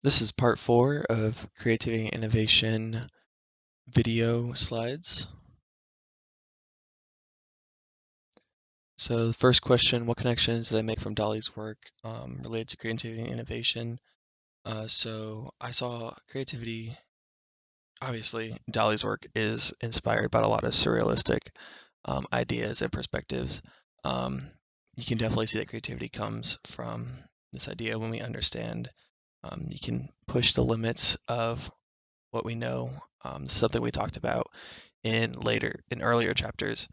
This is part 4 of Creativity and Innovation video slides. So the first question, what connections did I make from Dolly's work related to creativity and innovation? So I saw creativity, obviously Dolly's work is inspired by a lot of surrealistic ideas and perspectives. Um, you can definitely see that creativity comes from this idea when we understand you can push the limits of what we know. Something we talked about in earlier chapters,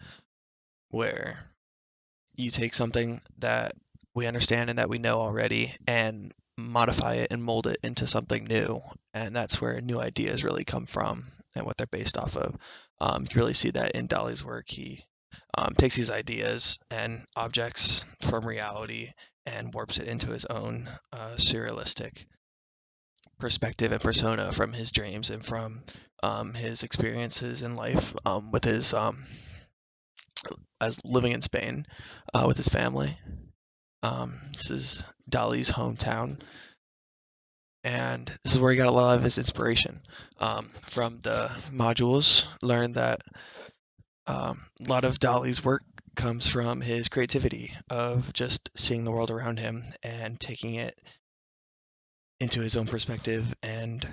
where you take something that we understand and that we know already and modify it and mold it into something new. And that's where new ideas really come from and what they're based off of. You can really see that in Dolly's work. He takes these ideas and objects from reality and warps it into his own surrealistic perspective and persona from his dreams and from his experiences in life with his as living in Spain with his family. This is Dali's hometown, and this is where he got a lot of his inspiration from the modules. Learned that a lot of Dali's work comes from his creativity of just seeing the world around him and taking it into his own perspective and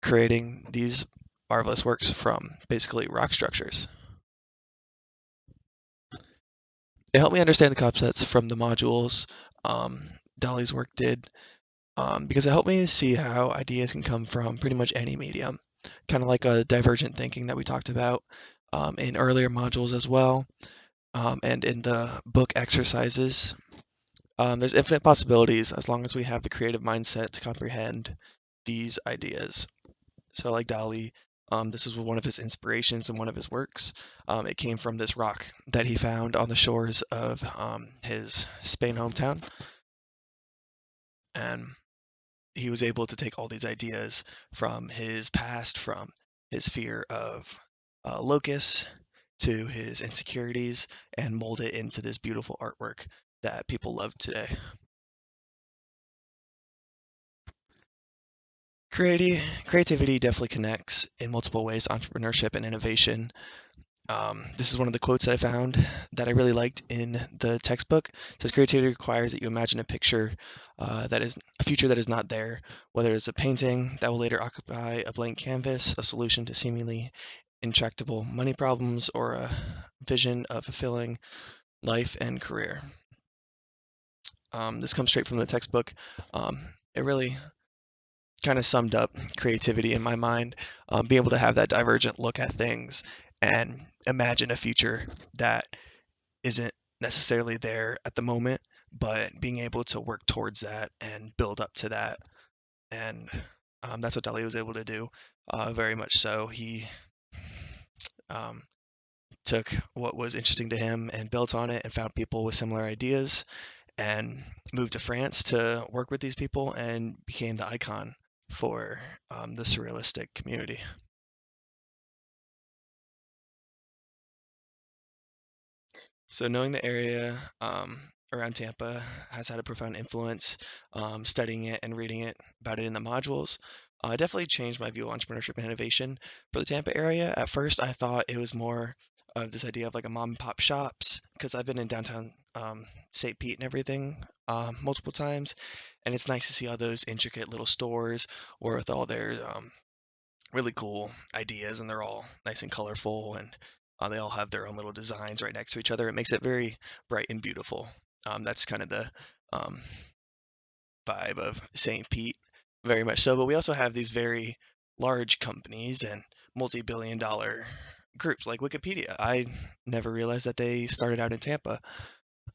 creating these marvelous works from basically rock structures. It helped me understand the concepts from the modules. Dolly's work did, because it helped me see how ideas can come from pretty much any medium, kind of like a divergent thinking that we talked about in earlier modules as well, and in the book exercises. There's infinite possibilities as long as we have the creative mindset to comprehend these ideas. So like Dali, this was one of his inspirations in one of his works. It came from this rock that he found on the shores of his Spain hometown, and he was able to take all these ideas from his past, from his fear of locusts to his insecurities, and mold it into this beautiful artwork that people love today. Creativity definitely connects in multiple ways, entrepreneurship and innovation. This is one of the quotes that I found that I really liked in the textbook. It says creativity requires that you imagine a picture that is a future that is not there, whether it's a painting that will later occupy a blank canvas, a solution to seemingly intractable money problems, or a vision of fulfilling life and career. This comes straight from the textbook. It really kind of summed up creativity in my mind, being able to have that divergent look at things and imagine a future that isn't necessarily there at the moment, but being able to work towards that and build up to that. And that's what Dali was able to do, very much so. He um, took what was interesting to him and built on it and found people with similar ideas and moved to France to work with these people and became the icon for the surrealistic community. So knowing the area around Tampa has had a profound influence. Studying it and reading it about it in the modules definitely changed my view of entrepreneurship and innovation for the Tampa area. At first, I thought it was more of this idea of like a mom and pop shops because I've been in downtown St. Pete and everything multiple times, and it's nice to see all those intricate little stores with all their really cool ideas, and they're all nice and colorful, and they all have their own little designs right next to each other. It makes it very bright and beautiful. That's kind of the um, vibe of St. Pete, very much so. But we also have these very large companies and multi-billion dollar groups like Wikipedia. I never realized that they started out in Tampa.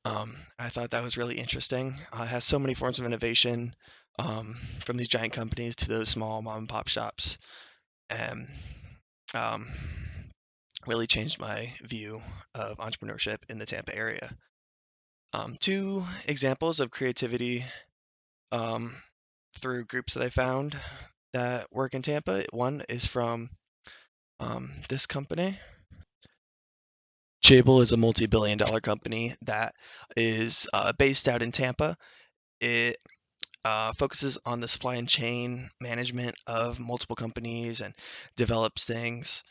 I thought that was really interesting. It has so many forms of innovation, from these giant companies to those small mom and pop shops, and um, really changed my view of entrepreneurship in the Tampa area. Two examples of creativity um, through groups that I found that work in Tampa. One is from this company. Jabil is a multi-billion dollar company that is based out in Tampa. It focuses on the supply and chain management of multiple companies and develops things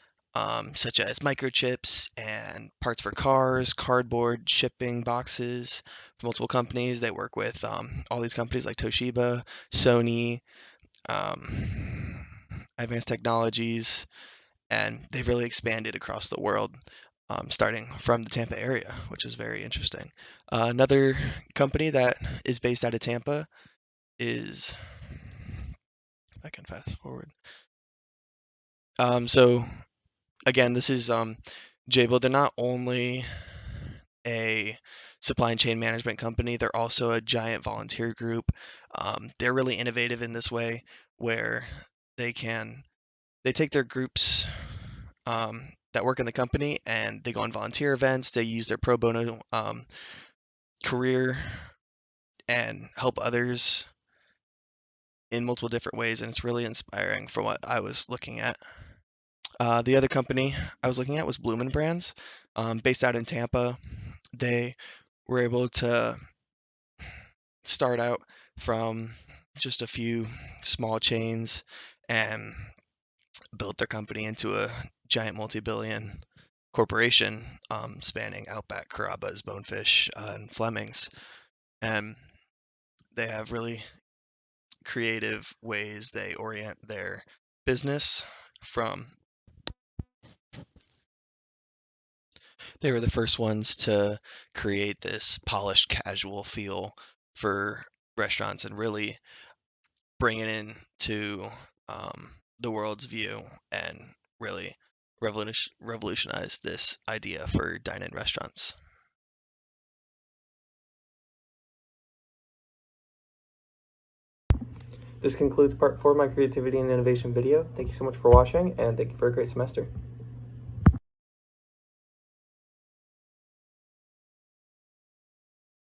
such as microchips and parts for cars, cardboard, shipping boxes for multiple companies. They work with all these companies like Toshiba, Sony, um, Advanced Technologies, and they've really expanded across the world, starting from the Tampa area, which is very interesting. Another company that is based out of Tampa is, if I can fast forward. So again, this is Jabil. They're not only a supply and chain management company, they're also a giant volunteer group. They're really innovative in this way where they take their groups that work in the company and they go on volunteer events. They use their pro bono career and help others in multiple different ways, and it's really inspiring from what I was looking at. The other company I was looking at was Bloomin' Brands, based out in Tampa. They were able to start out from just a few small chains and built their company into a giant multi-billion corporation, spanning Outback, Carrabba's, Bonefish, and Fleming's. And they have really creative ways they orient their business from. They were the first ones to create this polished casual feel for restaurants and really bring it into the world's view and really revolutionize this idea for dine-in restaurants. This concludes part 4 of my creativity and innovation video. Thank you so much for watching, and thank you for a great semester.